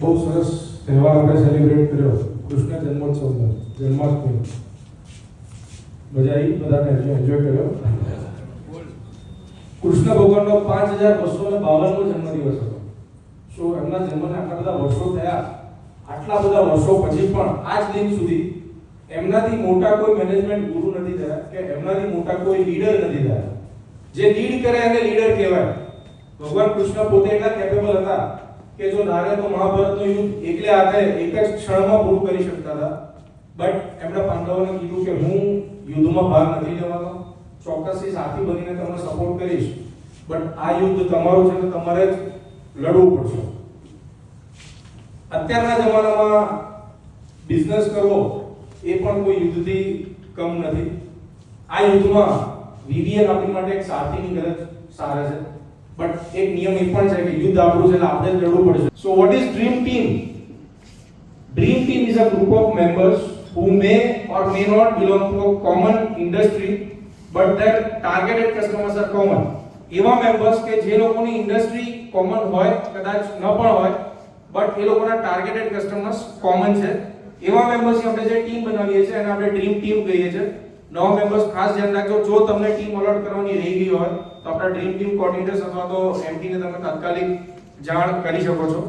બહુ સરસ તહેવાર આપણે સેલિબ્રેટ કર્યો કૃષ્ણ જન્મોત્સવનો, જન્માષ્ટમી. મજા આવી? બધાને એન્જોય કર્યો? કૃષ્ણ ભગવાનનો 5252મો જન્મદિવસ હતો. સો એમના જન્મને આટલા બધા વર્ષો થયા, આટલા બધા વર્ષો પછી પણ આજ દિન સુધી એમનાથી મોટા કોઈ મેનેજમેન્ટ ગુરુ નથી થયા કે એમનાથી મોટા કોઈ લીડર નથી થયા. જે લીડ કરે એને લીડર કહેવાય. ભગવાન કૃષ્ણ પોતે એટલા કેપેબલ હતા કે જો ધારે તો મહાભારતનું યુદ્ધ એકલે હાથે એક જ ક્ષણમાં પૂરું કરી શકતા હતા. બટ એમણે પાંડવોને કીધું કે હું યુદ્ધમાં ભાગ નથી લેવાનો, ચોક્કસથી સાથી બનીને તમને સપોર્ટ કરીશ, બટ આ યુદ્ધ તમારું છે તો તમારે જ લડવું પડશે. અત્યારના જમાનામાં બિઝનેસ કરવો એ પણ કોઈ યુદ્ધથી કમ નથી. આ યુદ્ધમાં વીવીએલ આપણી માટે એક સાથીની ગરજ સારે છે, બટ એક નિયમ એ પણ છે કે યુદ્ધ આપણું છે એટલે આપણે જ લડવું પડશે. So what is dream team? Dream team is a group of members who may or may not belong to a common industry, but their targeted customers are common. એવા મેમ્બર્સ કે જે લોકોની ઇન્ડસ્ટ્રી કોમન હોય, કદાચ ન પણ હોય, but એ લોકોના ટાર્ગેટેડ કસ્ટમર્સ કોમન છે. એવા મેમ્બર્સની આપણે જે ટીમ બનાવીએ છીએ એને આપણે ડ્રીમ ટીમ કહીએ છીએ. નવા મેમ્બર્સ ખાસ ધ્યાન રાખજો, જો તમને ટીમ અલોટ કરવાની રહી ગઈ હોય તો આપણા ડ્રીમ ટીમ કોઓર્ડિનેટર્સ અથવા તો એમટી ને તમે તાત્કાલિક જાણ કરી શકો છો.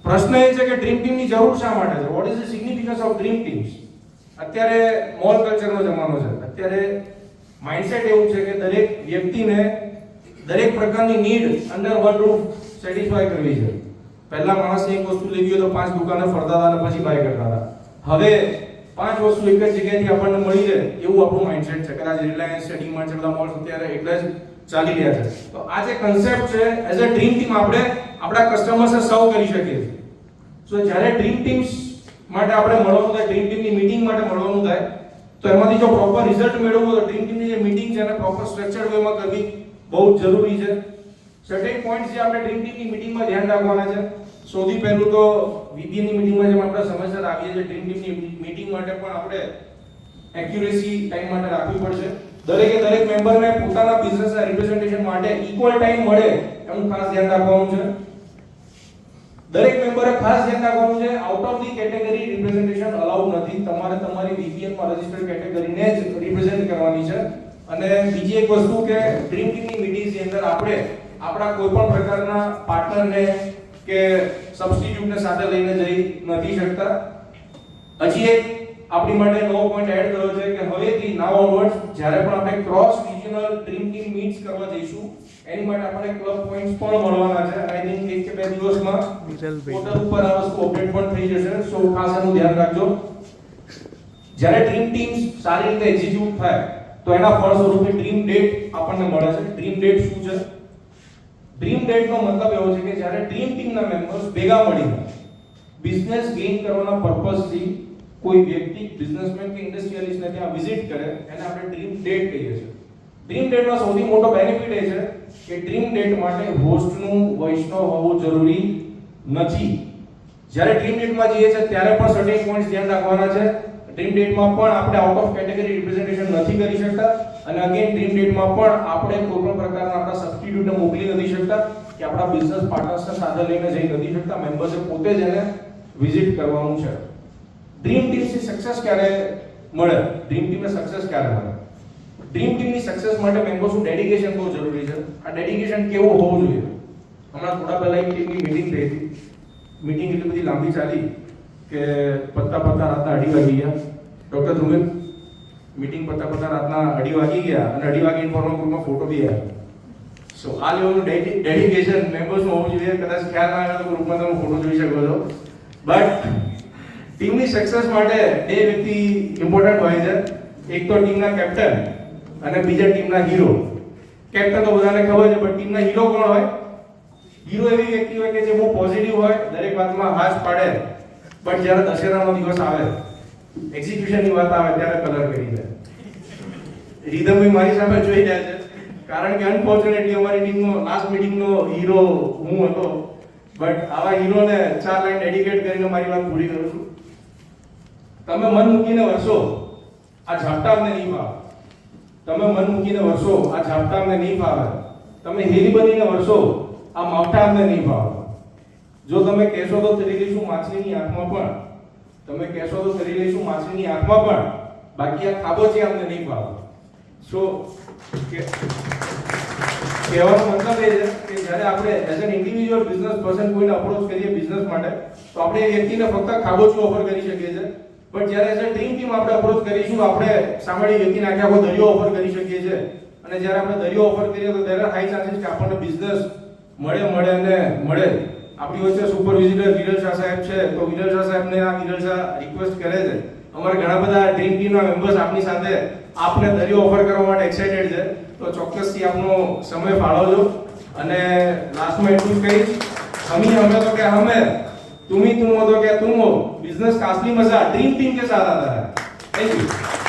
પ્રશ્ન એ છે કે ડ્રીમ ટીમની જરૂર શા માટે છે? What is the significance of dream teams? અત્યારે મોલ કલ્ચરનો જમાનો છે. અત્યારે માઇન્ડસેટ એવું છે કે દરેક વ્યક્તિને દરેક પ્રકારની need under one roof satisfy કરવી છે. પહેલા માણસને એક વસ્તુ લેવી હોય તો 5 દુકાને ફરતા હતા અને પછી બાય કરતા હતા. હવે 5 વસ્તુ એક જ જગ્યાએથી આપણને મળી રહે એવું આપણું માઇન્ડસેટ છે. કદાચ રિલાયન્સ છે, ડીમાર્ટ છે, બધા મોલ્સ અત્યારે એટલે જ ચાલી રહ્યા છે. તો આ જે કન્સેપ્ટ છે એઝ અ ડ્રીમ ટીમ આપણે આપણા કસ્ટમર્સને સર્વ કરી શકીએ છીએ. સો જ્યારે ડ્રીમ ટીમ્સ માટે આપણે મળવાનું થાય, ડ્રીમ ટીમની મીટિંગ માટે મળવાનું થાય, તો એમાંથી જો પ્રોપર રિઝલ્ટ મેળવવું હોય તો ડ્રીમ ટીમની જે મીટિંગ છે એને પ્રોપર સ્ટ્રક્ચર્ડ વેમાં કરવી બહુ જરૂરી છે. સર્ટેન પોઈન્ટ્સ જે આપણે ડ્રીમ ટીમની મીટિંગમાં ધ્યાન રાખવાના છે. સૌથી પહેલું તો વીબીની મીટિંગમાં જેમ આપણે સમયસર આવીએ છીએ, ડ્રીમ ટીમની મીટિંગ માટે પણ આપણે એક્યુરેસી ટાઈમ માટે રાખવી પડશે. દરેકે દરેક મેમ્બરને પોતાના બિઝનેસના રિપ્રેઝન્ટેશન માટે ઇક્વલ ટાઈમ મળે એનું ખાસ ધ્યાન રાખવાનું છે. દરેક મેમ્બરે ખાસ ધ્યાન રાખવાનું છે out of the category representation allowed નથી. તમારે તમારી વીપીએલ માં રજિસ્ટર્ડ કેટેગરીને જ રિપ્રેઝન્ટ કરવાની છે. અને બીજી એક વસ્તુ કે ડ્રીમ ટીમની મીટિંગની અંદર આપણે આપણા કોઈ પણ પ્રકારના પાર્ટનરને કે સબસ્ટિટ્યુટને સાથે લઈને જઈ નથી શકતા. હજી એક આપણી માટે નવો પોઈન્ટ એડ કર્યો છે કે હવેથી નાવ ઓનવર્ડ્સ જ્યારે પણ આપણે cross regional dream team meets કરવા જઈશું એની માટે આપણે ક્લબ પોઈન્ટ્સ પણ મળવાના છે. આઈ થિંક 1 કે 2 દિવસમાં પોર્ટલ ઉપર આ વસ્તુ અપડેટ પણ થઈ જશે. સો ખાસ એનું ધ્યાન રાખજો. જ્યારે ડ્રીમ ટીમ્સ સારી રીતે એક્ઝિક્યુટ થાય તો એના ફળ સ્વરૂપે ડ્રીમ ડેટ આપણને મળે છે. ડ્રીમ ડેટ શું છે? ડ્રીમ ડેટ નો મતલબ એવો છે કે જ્યારે ડ્રીમ ટીમના મેમ્બર્સ ભેગા મળીને બિઝનેસ ગેઇન કરવાના પર્પસથી કોઈ વ્યક્તિ, બિઝનેસમેન કે ઇન્ડસ્ટ્રીયલિસ્ટને ત્યાં વિઝિટ કરે એને આપણે ડ્રીમ ડેટ કહીએ છીએ. ડ્રીમ ડેટનો સૌથી મોટો બેનિફિટ એ છે કે ડ્રીમ ડેટ માટે હોસ્ટનું વૈષ્ણવ હોવું જરૂરી નથી. જ્યારે ડ્રીમ ડેટમાં જઈએ છે ત્યારે પણ સર્ટેન પોઈન્ટ્સ ધ્યાન રાખવાના છે. ડ્રીમ ડેટમાં પણ આપણે આઉટ ઓફ કેટેગરી રિપ્રેઝન્ટેશન નથી કરી શકતા અને અગેન ડ્રીમ ડેટમાં પણ આપણે કોઈ પણ પ્રકારના આપણા સબસ્ટિટ્યુટને મોકલી નથી શકતા કે આપણા બિઝનેસ પાર્ટનર્સને સાથે લઈને જઈ નથી શકતા. મેમ્બર્સે પોતે જ એને વિઝિટ કરવાનું છે. ડ્રીમ ટીમની સક્સેસ ક્યારે મળે? ડ્રીમ ટીમને સક્સેસ ક્યારે મળે? ડ્રીમ ટીમની સક્સેસ માટે મેમ્બર્સનું ડેડિકેશન બહુ જરૂરી છે. આ ડેડિકેશન કેવું હોવું જોઈએ? હમણાં થોડા પહેલા એક ટીમની મીટિંગ થઈ હતી. મીટિંગ એટલી બધી લાંબી ચાલી કે પત્તા રાતના 2:30 વાગી ગયા. ડોક્ટર ધ્રુમિલ, મીટિંગ પત્તા રાતના 2:30 વાગી ગયા અને 2:30 વાગે ઇન્ફોર્મલ ગ્રુપમાં ફોટો બી આવ્યો. સો આ લેવલનું ડેડિકેશન મેમ્બર્સનું હોવું જોઈએ. કદાચ ખ્યાલ ના આવે તો ગ્રુપમાં તમે ફોટો જોઈ શકો છો. બટ ટીમની સક્સેસ માટે 2 વ્યક્તિ ઇમ્પોર્ટન્ટ હોય છે. એક તો ટીમના કેપ્ટન અને બીજા ટીમના હીરો. કેપ્ટન તો બધાને ખબર છે, પણ ટીમના હીરો કોણ હોય? હીરો એવી વ્યક્તિ હોય કે જે બહુ પોઝિટિવ હોય, દરેક વાતમાં હાથ પાડે, બટ જ્યારે દશેરાનો દિવસ આવે, એક્ઝિક્યુશનની વાત આવે ત્યારે કલર કરી દે. રીધમ મારી સામે જોઈ રહ્યા છે, કારણ કે અનફોર્ચ્યુનેટલી અમારી ટીમનો લાસ્ટ મીટિંગનો હીરો હું હતો. બટ આવા હીરોને 4 લાઈન ડેડિકેટ કરીને મારી વાત પૂરી કરું છું. તમે મન મૂકીને વરસો, આ ઝાપટા અમને નહીં ફાવે. તમે મન મૂકીને વરસો, આ ઝાપટા અમને નહીં ફાવે. તમે હેલી બનીને વરસો, આ માવઠા અમને નહીં ફાવે. જો તમે કહેશો તો તરી લઈશું માછલીની આંખમાં પણ, તમે કહેશો તો તરી લઈશું માછલીની આંખમાં પણ, બાકી આ ખાબોચિયા અમને નહીં ભાવે. સો કહેવાનો મતલબ એ છે કે જ્યારે આપણે as an individual business person કોઈને અપ્રોચ કરીએ બિઝનેસ માટે, તો આપણે એ વ્યક્તિને ફક્ત ખાબોચિયું ઓફર કરી શકીએ છીએ. પણ જ્યારે એઝ અ ડ્રીમ ટીમ આપણે અપ્રોચ કરીશું, આપણે સામેની વ્યક્તિને આખો દરિયો ઓફર કરી શકીએ છીએ. અને જ્યારે આપણે દરિયો ઓફર કરીએ તો there are high chances કે આપણને બિઝનેસ મળે. આપણી વચ્ચે સુપર વિઝિટર વિરલ શાહ સાહેબ છે, તો વિરલ શાહ સાહેબને વિરલ શાહ રિક્વેસ્ટ કરે છે. અમારા ઘણા બધા ડ્રીમ ટીમના મેમ્બર્સ આપની સાથે આપને દરિયો ઓફર કરવા માટે એક્સાઇટેડ છે. તો ચોક્કસથી આપનો સમય ફાળવજો. અને લાસ્ટમાં એટલું જ કહીશ, હમે તો કે હમે, तुम हो तो क्या तुम हो. बिजनेस का असली मजा ड्रीम टीम के साथ आता है. Thank you.